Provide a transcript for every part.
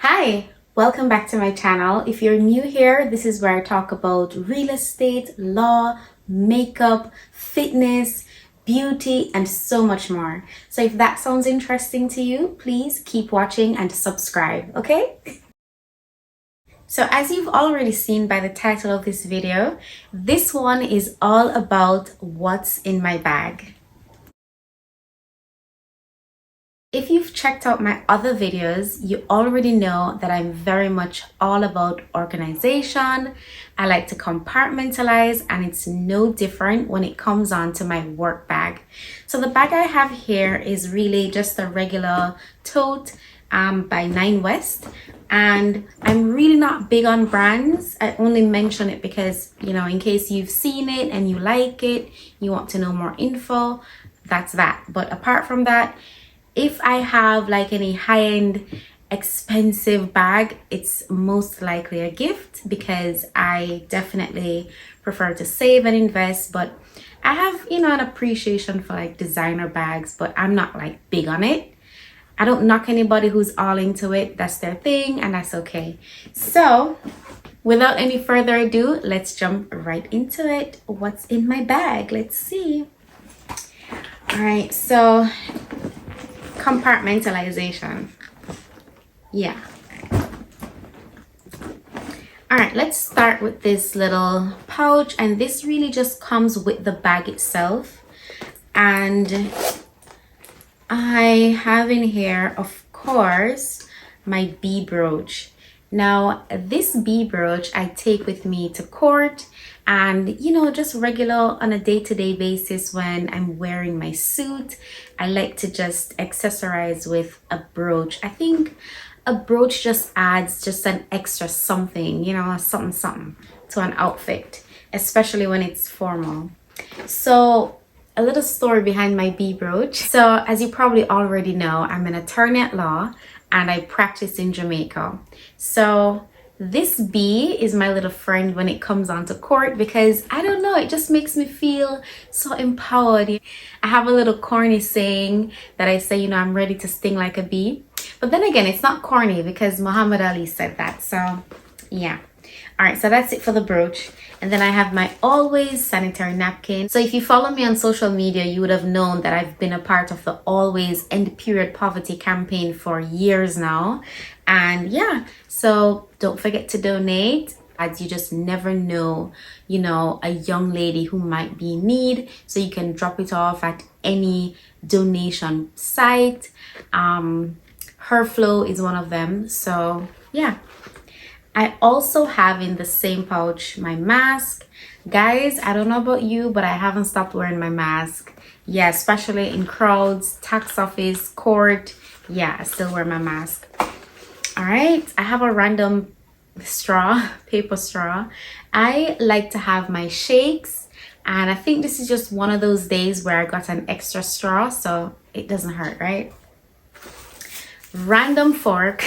Hi, welcome back to my channel. If you're new here, this is where I talk about real estate, law, makeup, fitness, beauty, and so much more. So if that sounds interesting to you, please keep watching and subscribe, okay? So as you've already seen by the title of this video, this one is all about what's in my bag. If you've checked out my other videos, you already know that I'm very much all about organization. I like to compartmentalize, and it's no different when it comes on to my work bag. So the bag I have here is really just a regular tote by 9 West. And I'm really not big on brands. I only mention it because, you know, in case you've seen it and you like it, you want to know more info, that's that. But apart from that, if I have like any high-end expensive bag, it's most likely a gift because I definitely prefer to save and invest. But I have, you know, an appreciation for like designer bags, but I'm not like big on it. I don't knock anybody who's all into it. That's their thing and that's okay. So without any further ado, let's jump right into it. What's in my bag? Let's see. All right, so compartmentalization. Yeah. All right, let's start with this little pouch, and this really just comes with the bag itself. And I have in here, of course, my bee brooch. Now, this bee brooch I take with me to court and, you know, just regular on a day-to-day basis when I'm wearing my suit. I like to just accessorize with a brooch. I think a brooch just adds just an extra something, you know, something to an outfit, especially when it's formal. So a little story behind my bee brooch. So as you probably already know, I'm an attorney at law and I practice in Jamaica. So this bee is my little friend when it comes onto court because I don't know, it just makes me feel so empowered. I have a little corny saying that I say, you know, I'm ready to sting like a bee. But then again, it's not corny because Muhammad Ali said that. So yeah. All right, so that's it for the brooch. And then I have my Always sanitary napkin. So if you follow me on social media, you would have known that I've been a part of the Always End Period Poverty campaign for years now. And yeah, so don't forget to donate, as you just never know, you know, a young lady who might be in need. So you can drop it off at any donation site. Herflow is one of them. So yeah. I also have in the same pouch my mask. Guys, I don't know about you, but I haven't stopped wearing my mask. Yeah, especially in crowds, tax office, court. Yeah, I still wear my mask. All right, I have a random straw, paper straw. I like to have my shakes, and I think this is just one of those days where I got an extra straw, so it doesn't hurt, right? Random fork.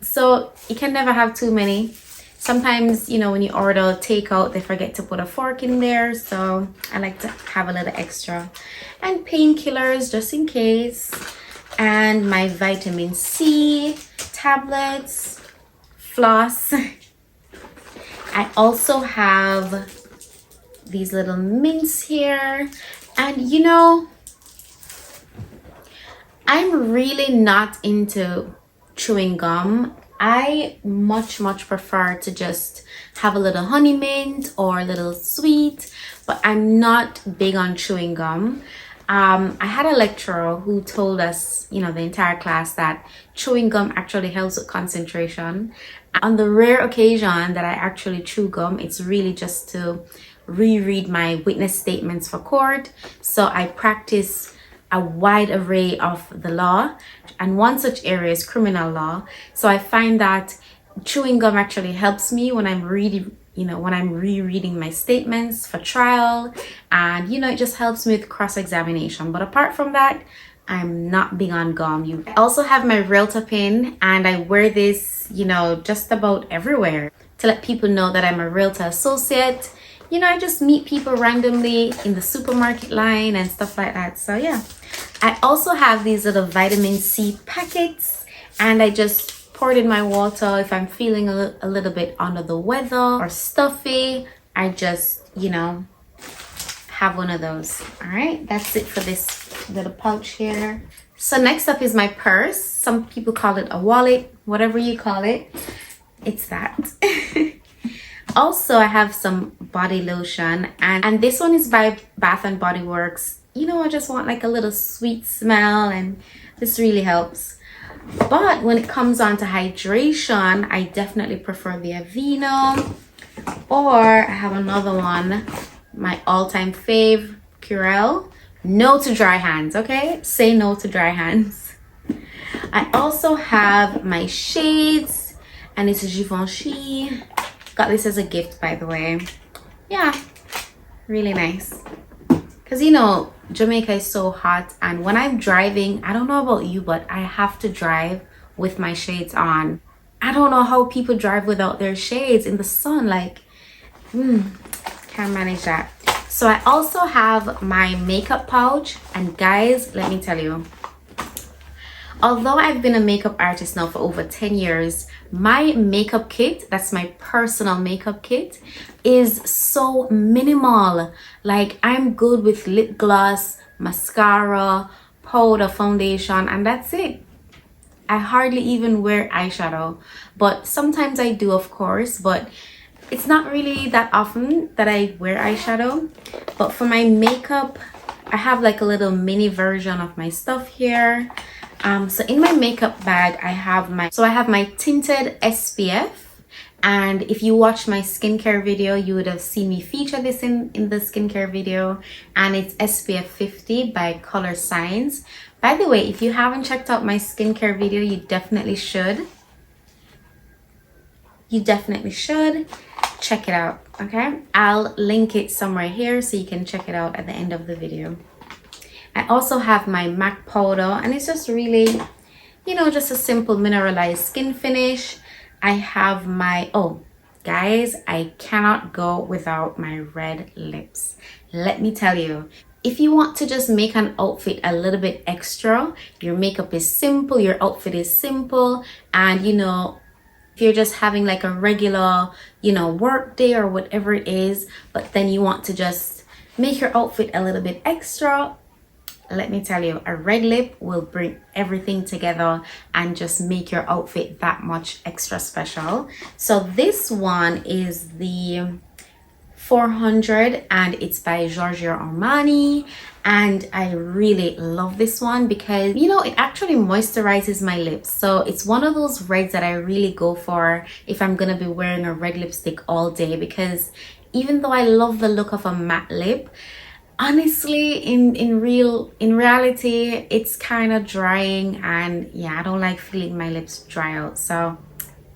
So you can never have too many. Sometimes, you know, when you order takeout, they forget to put a fork in there, so I like to have a little extra. And painkillers just in case, and my vitamin C tablets, floss. I also have these little mints here, and you know, I'm really not into chewing gum. I much prefer to just have a little honey mint or a little sweet, but I'm not big on chewing gum. I had a lecturer who told us, you know, the entire class, that chewing gum actually helps with concentration. On the rare occasion that I actually chew gum, it's really just to reread my witness statements for court. So I practice a wide array of the law, and one such area is criminal law. So I find that chewing gum actually helps me when I'm reading, you know, when I'm rereading my statements for trial, and you know, it just helps me with cross-examination. But apart from that, I'm not big on gum. I also have my realtor pin, and I wear this, you know, just about everywhere to let people know that I'm a realtor associate. You know, I just meet people randomly in the supermarket line and stuff like that. So yeah, I also have these little vitamin C packets, and I just poured in my water. If I'm feeling a little bit under the weather or stuffy, I just, you know, have one of those. All right, that's it for this little pouch here. So next up is my purse. Some people call it a wallet, whatever you call it, it's that. Also, I have some body lotion, and this one is by Bath and Body Works. You know, I just want like a little sweet smell, and this really helps. But when it comes on to hydration, I definitely prefer the Aveeno, or I have another one, my all-time fave, MekieReal. No to dry hands, okay? Say no to dry hands. I also have my shades, and it's a Givenchy. Got this as a gift, by the way. Yeah, really nice. Because, you know, Jamaica is so hot, and when I'm driving, I don't know about you, but I have to drive with my shades on. I don't know how people drive without their shades in the sun. Like, can't manage that. So I also have my makeup pouch, and guys, let me tell you, although I've been a makeup artist now for over 10 years, my makeup kit, that's my personal makeup kit, is so minimal. Like, I'm good with lip gloss, mascara, powder, foundation, and that's it. I hardly even wear eyeshadow, but sometimes I do, of course, but it's not really that often that I wear eyeshadow. But for my makeup, I have like a little mini version of my stuff here. So in my makeup bag, I have my tinted SPF. And if you watch my skincare video, you would have seen me feature this in the skincare video. And it's SPF 50 by Color Science. By the way, if you haven't checked out my skincare video, you definitely should. You definitely should check it out, okay? I'll link it somewhere here so you can check it out at the end of the video. I also have my MAC powder, and it's just really, you know, just a simple mineralized skin finish. I have my, oh, guys, I cannot go without my red lips. Let me tell you, if you want to just make an outfit a little bit extra, your makeup is simple, your outfit is simple, and, you know, if you're just having like a regular, you know, work day or whatever it is, but then you want to just make your outfit a little bit extra, let me tell you, a red lip will bring everything together and just make your outfit that much extra special. So this one is the 400, and it's by Giorgio Armani, and I really love this one because, you know, it actually moisturizes my lips. So it's one of those reds that I really go for if I'm gonna be wearing a red lipstick all day, because even though I love the look of a matte lip, honestly, in reality, it's kind of drying, and yeah, I don't like feeling my lips dry out. So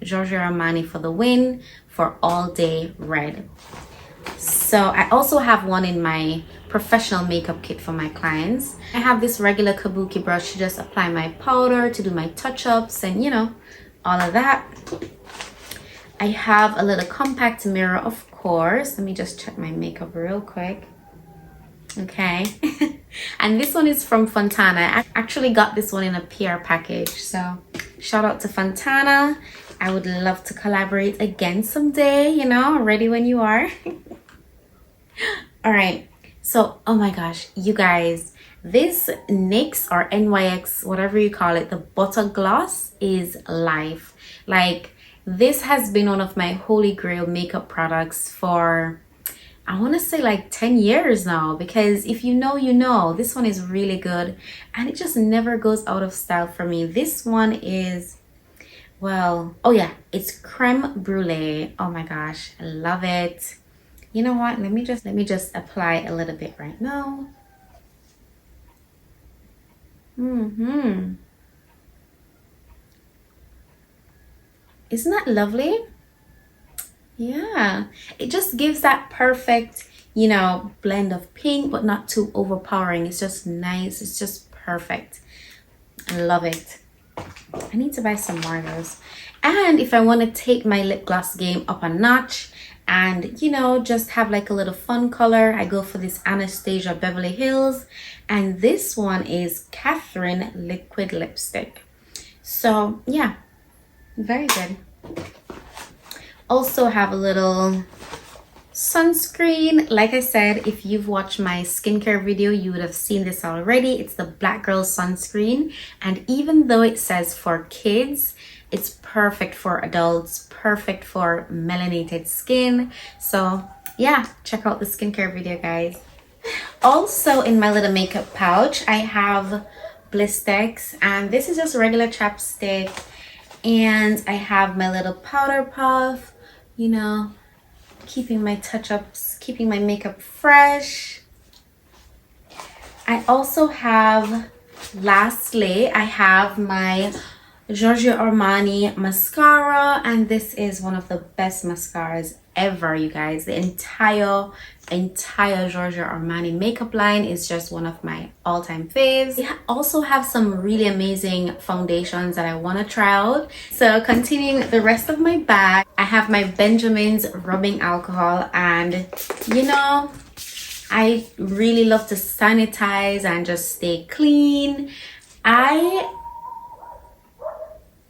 Giorgio Armani for the win for all day red. So I also have one in my professional makeup kit for my clients. I have this regular kabuki brush to just apply my powder, to do my touch-ups, and, you know, all of that. I have a little compact mirror, of course. Let me just check my makeup real quick. Okay. And this one is from Fontana. I actually got this one in a PR package, so shout out to Fontana. I would love to collaborate again someday, you know, ready when you are. All right, so oh my gosh, you guys, this NYX or NYX, whatever you call it, the butter gloss is life. Like, this has been one of my holy grail makeup products for, I want to say like 10 years now, because if you know, you know, this one is really good, and it just never goes out of style for me. This one is, well, oh yeah, it's creme brulee. Oh my gosh, I love it. You know what, let me just apply a little bit right now. Isn't that lovely? Yeah, it just gives that perfect, you know, blend of pink, but not too overpowering. It's just nice. It's just perfect. I love it. I need to buy some more of those. And if I want to take my lip gloss game up a notch and, you know, just have like a little fun color, I go for this Anastasia Beverly Hills, and this one is Catherine liquid lipstick. So yeah, very good. Also have a little sunscreen. Like I said, if you've watched my skincare video, you would have seen this already. It's the Black Girl sunscreen, and even though it says for kids, it's perfect for adults, perfect for melanated skin. So yeah, check out the skincare video, guys. Also in my little makeup pouch, I have Blistex, and this is just regular chapstick, and I have my little powder puff, you know, keeping my touch-ups, keeping my makeup fresh. I also have, lastly, I have my Giorgio Armani mascara, and this is one of the best mascaras ever, you guys. The entire Giorgio Armani makeup line is just one of my all-time faves. I also have some really amazing foundations that I want to try out. So continuing the rest of my bag, I have my Benjamin's rubbing alcohol, and you know, I really love to sanitize and just stay clean.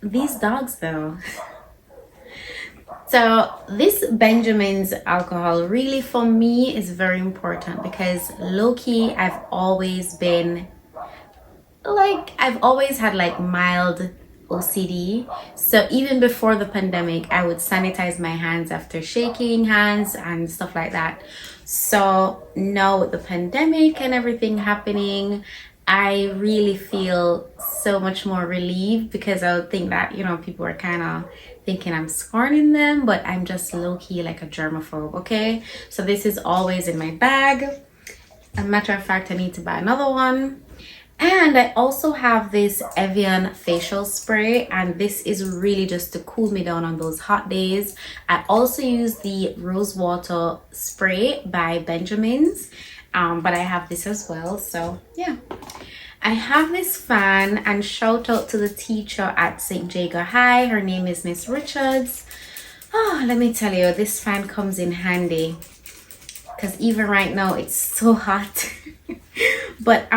These dogs though. So this Benjamin's alcohol really for me is very important, because low-key I've always had like mild OCD. So even before the pandemic, I would sanitize my hands after shaking hands and stuff like that. So now with the pandemic and everything happening, I really feel so much more relieved, because I would think that, you know, people are kind of thinking I'm scorning them, but I'm just low-key like a germaphobe, okay? So this is always in my bag. As a matter of fact, I need to buy another one. And I also have this Evian facial spray, and this is really just to cool me down on those hot days. I also use the rose water spray by Benjamin's, but I have this as well. So yeah, I have this fan, and shout out to the teacher at St. Jago High. Her name is Miss Richards. Oh, let me tell you, this fan comes in handy, because even right now it's so hot. But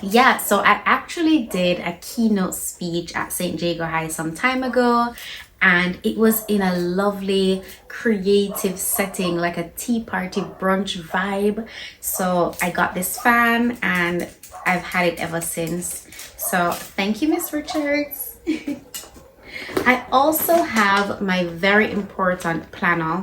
yeah, so I actually did a keynote speech at St. Jago High some time ago, and it was in a lovely creative setting, like a tea party brunch vibe. So I got this fan, and I've had it ever since. So thank you, Miss Richards. I also have my very important planner,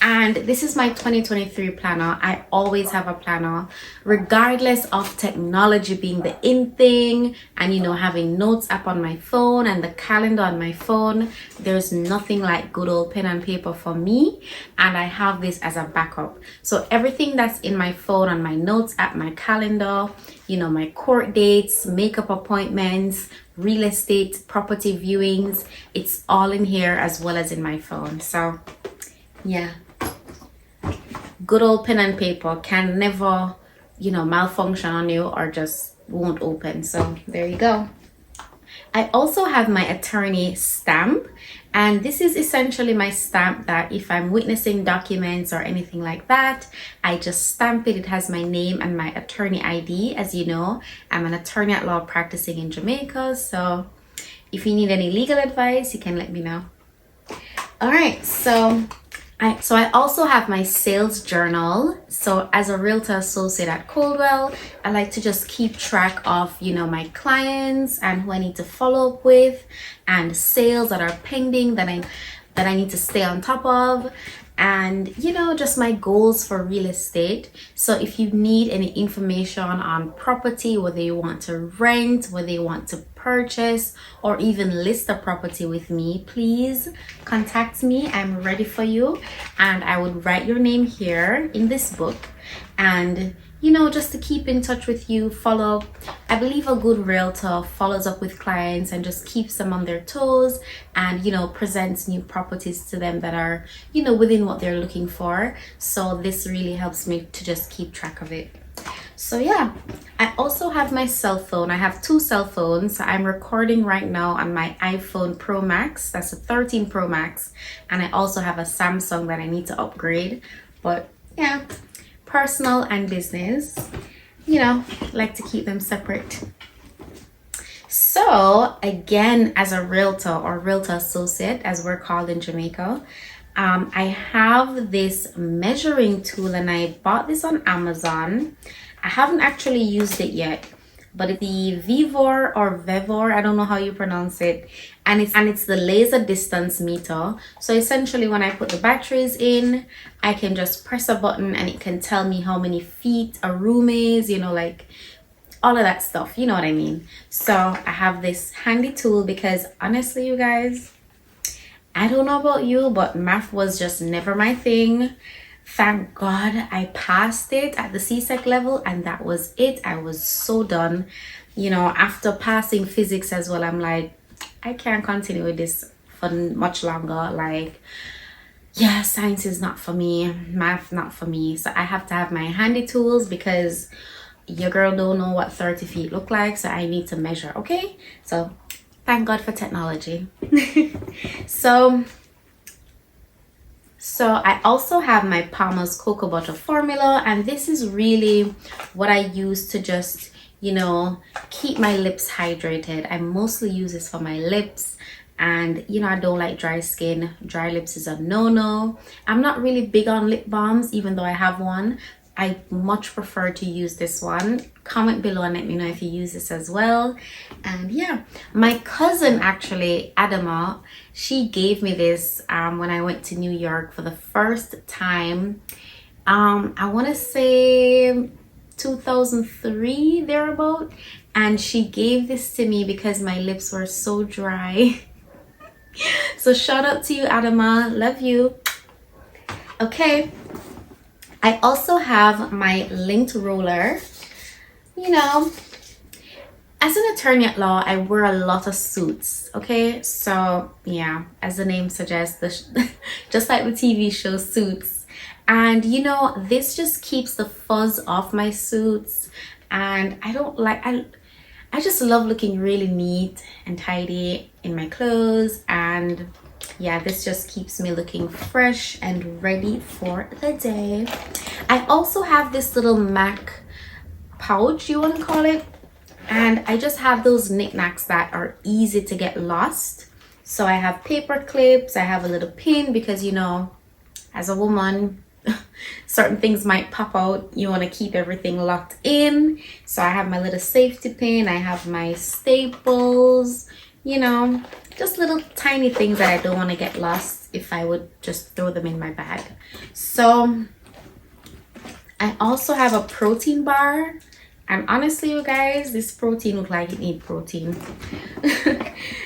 and this is my 2023 planner. I always have a planner, regardless of technology being the in thing, and you know, having notes app on my phone and the calendar on my phone. There's nothing like good old pen and paper for me, and I have this as a backup. So everything that's in my phone, on my notes app, my calendar, you know, my court dates, makeup appointments, real estate, property viewings, it's all in here as well as in my phone. So yeah, good old pen and paper can never, you know, malfunction on you or just won't open. So there you go. I also have my attorney stamp, and this is essentially my stamp that if I'm witnessing documents or anything like that, I just stamp it. It has my name and my attorney ID. As you know, I'm an attorney at law practicing in Jamaica, so if you need any legal advice, you can let me know. All right, so I also have my sales journal. So as a realtor associate at Coldwell, I like to just keep track of, you know, my clients and who I need to follow up with, and sales that are pending that I need to stay on top of, and you know, just my goals for real estate. So if you need any information on property, whether you want to rent, whether you want to purchase, or even list a property with me, please contact me. I'm ready for you, and I would write your name here in this book, and you know, just to keep in touch with you, follow. I believe a good realtor follows up with clients and just keeps them on their toes, and you know, presents new properties to them that are, you know, within what they're looking for. So this really helps me to just keep track of it. So yeah, I also have my cell phone. I have two cell phones. I'm recording right now on my iPhone Pro Max. That's a 13 Pro Max. And I also have a Samsung that I need to upgrade. But yeah, personal and business, you know, like to keep them separate. So again, as a realtor or realtor associate, as we're called in Jamaica, I have this measuring tool and I bought this on Amazon. I haven't actually used it yet, but it's the Vivor or Vevor, I don't know how you pronounce it, and it's the laser distance meter. So essentially when I put the batteries in, I can just press a button and it can tell me how many feet a room is, you know, like all of that stuff, you know what I mean. So I have this handy tool because honestly, you guys, I don't know about you, but math was just never my thing. Thank God I passed it at the CSEC level and that was it. I was so done. You know, after passing physics as well, I'm like, I can't continue with this for much longer. Like, yeah, science is not for me, math not for me. So I have to have my handy tools because your girl don't know what 30 feet look like, so I need to measure, okay? So thank God for technology. So I also have my Palmer's cocoa butter formula, and this is really what I use to just, you know, keep my lips hydrated. I mostly use this for my lips, and you know, I don't like dry skin. Dry lips is a no-no. I'm not really big on lip balms, even though I have one. I much prefer to use this one. Comment below and let me know if you use this as well. And yeah, my cousin actually, Adama, she gave me this when I went to New York for the first time. I want to say 2003 thereabout, and she gave this to me because my lips were so dry. So shout out to you, Adama, love you. Okay, I also have my linked roller. You know, as an attorney at law, I wear a lot of suits, okay? So yeah, as the name suggests, just like the TV show Suits. And you know, this just keeps the fuzz off my suits, and I just love looking really neat and tidy in my clothes. And yeah, this just keeps me looking fresh and ready for the day. I also have this little MAC pouch, you want to call it, and I just have those knickknacks that are easy to get lost. So I have paper clips, I have a little pin because, you know, as a woman, certain things might pop out. You want to keep everything locked in. So I have my little safety pin, I have my staples, you know, just little tiny things that I don't want to get lost if I would just throw them in my bag. So I also have a protein bar, and honestly, you guys, this protein looks like it needs protein.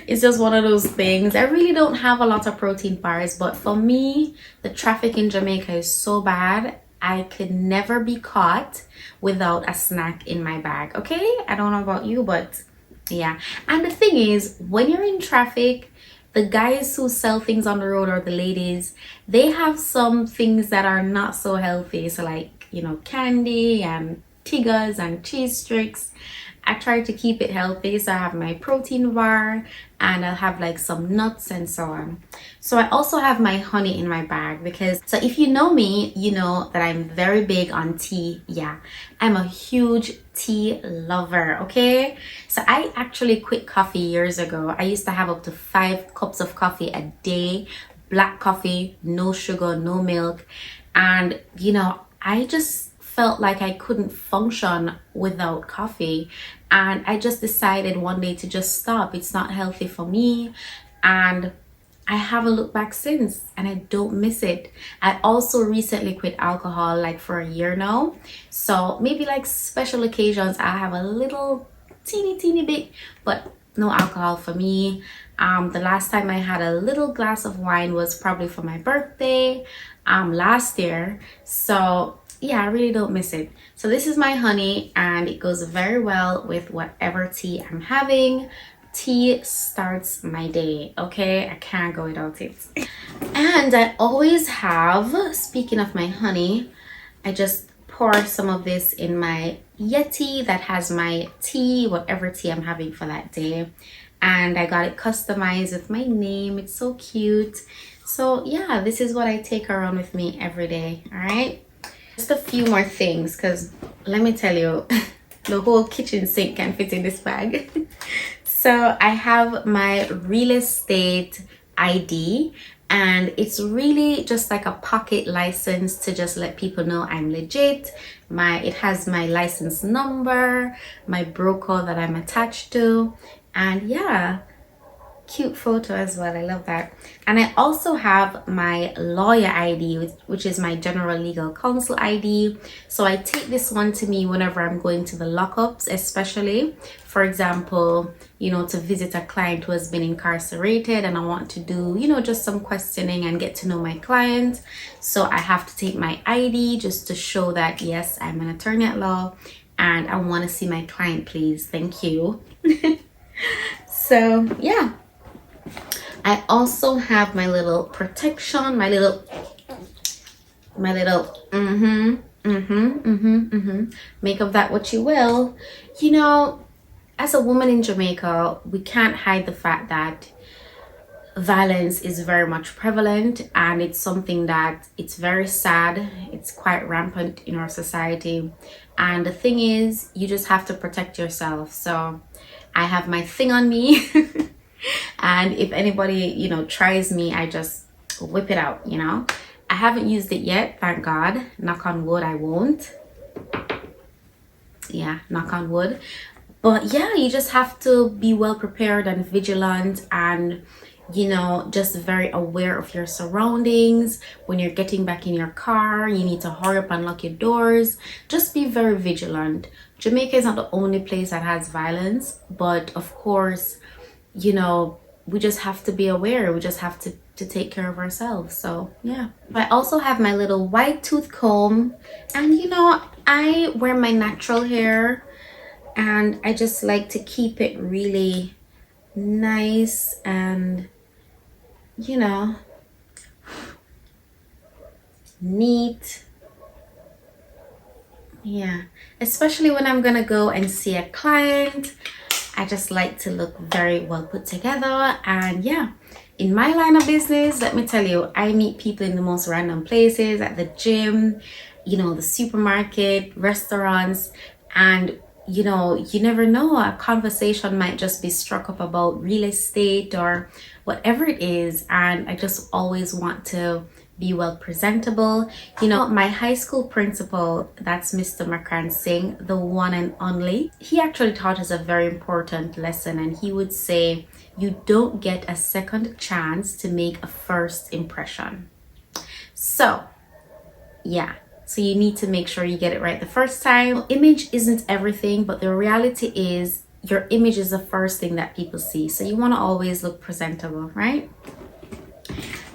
It's just one of those things. I really don't have a lot of protein bars, but for me, the traffic in Jamaica is so bad, I could never be caught without a snack in my bag, okay? I don't know about you, but yeah. And the thing is, when you're in traffic, the guys who sell things on the road, or the ladies, they have some things that are not so healthy. So like, you know, candy and tigers and cheese sticks. I try to keep it healthy, so I have my protein bar and I'll have like some nuts and so on. So I also have my honey in my bag because, so if you know me, you know that I'm very big on tea. Yeah, I'm a huge tea lover, okay? So I actually quit coffee years ago. I used to have up to 5 cups of coffee a day, black coffee, no sugar, no milk. And you know, I just felt like I couldn't function without coffee, and I just decided one day to just stop. It's not healthy for me, and I haven't looked back since, and I don't miss it. I also recently quit alcohol like for a year now, so maybe like special occasions I have a little teeny bit, but no alcohol for me. The last time I had a little glass of wine was probably for my birthday last year. So yeah, I really don't miss it. So this is my honey, and it goes very well with whatever tea I'm having. Tea starts my day, okay? I can't go without it. And I always have, speaking of my honey, I just pour some of this in my Yeti that has my tea, whatever tea I'm having for that day. And I got it customized with my name. It's so cute. So yeah, this is what I take around with me every day, all right? Just a few more things, because let me tell you, the whole kitchen sink can fit in this bag. So I have my real estate ID, and it's really just like a pocket license to just let people know I'm legit. It has my license number, my broker that I'm attached to, and yeah, cute photo as well. I love that. And I also have my lawyer ID, which is my general legal counsel ID. So I take this one to me whenever I'm going to the lockups, especially for example, to visit a client who has been incarcerated, and I want to do just some questioning and get to know my client. So I have to take my ID just to show that yes, I'm an attorney at law and I want to see my client, please. Thank you. So yeah, I also have my little protection, my little make of that what you will. As a woman in Jamaica, we can't hide the fact that violence is very much prevalent, and it's something that it's very sad. It's quite rampant in our society, and the thing is, you just have to protect yourself. So I have my thing on me and if anybody tries me, I just whip it out. I haven't used it yet, thank God. Knock on wood, I won't. Yeah, knock on wood. But yeah, you just have to be well prepared and vigilant, and just very aware of your surroundings. When you're getting back in your car, you need to hurry up and lock your doors. Just be very vigilant. Jamaica is not the only place that has violence, but of course, we just have to be aware. We just have to take care of ourselves. So yeah, I also have my little white tooth comb, and I wear my natural hair, and I just like to keep it really nice and neat. Yeah, especially when I'm gonna go and see a client, I just like to look very well put together. And yeah, in my line of business, let me tell you, I meet people in the most random places, at the gym, the supermarket, restaurants, and you never know, a conversation might just be struck up about real estate or whatever it is, and I just always want to be well presentable. My high school principal, that's Mr. Makran Singh, the one and only, he actually taught us a very important lesson, and he would say, you don't get a second chance to make a first impression. So yeah, so you need to make sure you get it right the first time. Image isn't everything, but the reality is your image is the first thing that people see. So you want to always look presentable, right?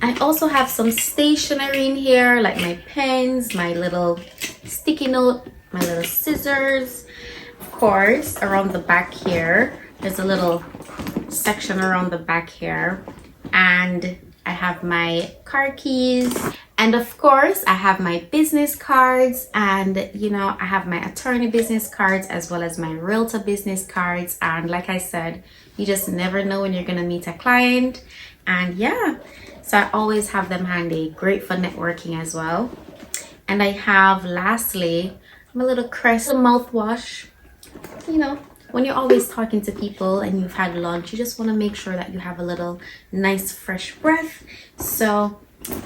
I also have some stationery in here, like my pens, my little sticky note, my little scissors. Of course, around the back here, there's a little section around the back here, and I have my car keys, and of course I have my business cards, and I have my attorney business cards as well as my realtor business cards. And like I said, you just never know when you're gonna meet a client, and yeah, so I always have them handy. Great for networking as well. And I have, lastly, my little Crest mouthwash. When you're always talking to people and you've had lunch, you just want to make sure that you have a little nice fresh breath. So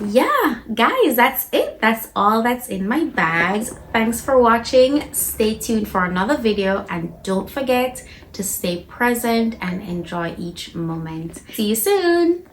yeah, guys, that's it. That's all that's in my bags. Thanks for watching. Stay tuned for another video, and don't forget to stay present and enjoy each moment. See you soon.